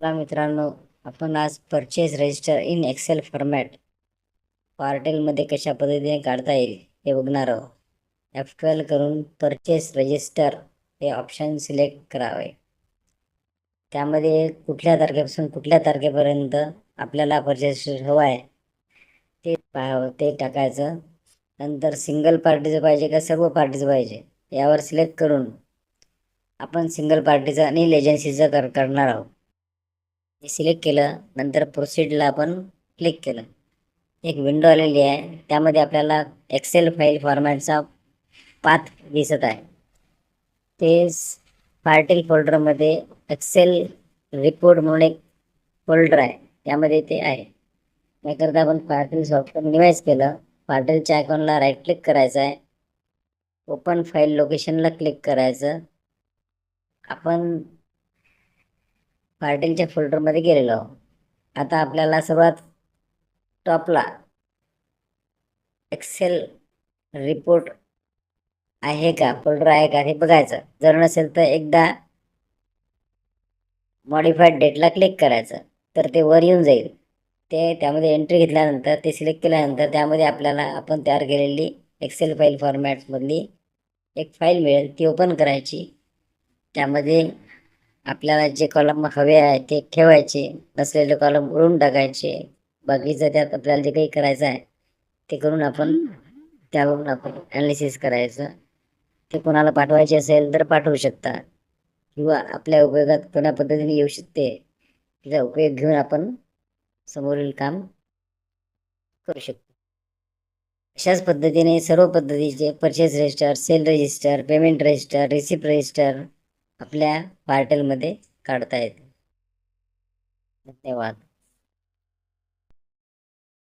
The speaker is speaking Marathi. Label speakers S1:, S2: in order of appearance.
S1: मित्रांनो, आपण आज purchase register in Excel format पार्टेलमध्ये कशा पद्धतीने काढता येईल हे बघणार आहोत. F12 करून परचेस रजिस्टर हे ऑप्शन सिलेक्ट करावे. त्यामध्ये कुठल्या तारखेपासून कुठल्या तारखेपर्यंत आपल्याला परचेस हवा आहे ते टाकायचं. नंतर सिंगल पार्टीचं पाहिजे का सर्व पार्टीचं पाहिजे यावर सिलेक्ट करून आपण सिंगल पार्टीचं आणि एजन्सीचं करणार आहोत. सिलेक्ट केलं नंतर प्रोसीडला आपण क्लिक केलं. एक विंडो आलेली आहे, त्यामध्ये आपल्याला एक्सेल फाईल फॉर्मॅटचा पाथ दिसत आहे. ते पार्टेल फोल्डरमध्ये एक्सेल रिपोर्ट म्हणून एक फोल्डर आहे, त्यामध्ये ते आहे. याकरता आपण पार्टेल सॉफ्टवेअर निवाइज केलं. पार्टेलच्या आयकॉनला राईट क्लिक करायचं आहे. ओपन फाईल लोकेशनला क्लिक करायचं. आपण पार्टेलच्या फोल्डरमध्ये गेलेलो आहोत. आता आपल्याला सर्वात टॉपला एक्सेल रिपोर्ट आहे का, फोल्डर आहे का हे बघायचं. जर नसेल तर एकदा मॉडिफाईड डेटला क्लिक करायचं, तर ते वर येऊन जाईल. त्यामध्ये एंट्री घेतल्यानंतर ते सिलेक्ट केल्यानंतर त्यामध्ये आपल्याला आपण तयार केलेली एक्सेल फाईल फॉर्मॅटमधली एक फाईल मिळेल, ती ओपन करायची. त्यामध्ये आपल्याला जे कॉलम हवे आहे ते ठेवायचे, नसलेले कॉलम उडून टाकायचे. बाकीचं त्यात आपल्याला जे काही करायचं आहे ते करून त्यावरून आपण ॲनालिसिस करायचं. ते कोणाला पाठवायचे असेल तर पाठवू शकता, किंवा आपल्या उपयोगात कोण्या पद्धतीने येऊ शकते त्याचा उपयोग घेऊन आपण समोरील काम करू शकतो. अशाच पद्धतीने सर्व पद्धतीचे purchase register, sale register, payment register, receipt register आपल्या पार्टेलमध्ये काढता येते. धन्यवाद.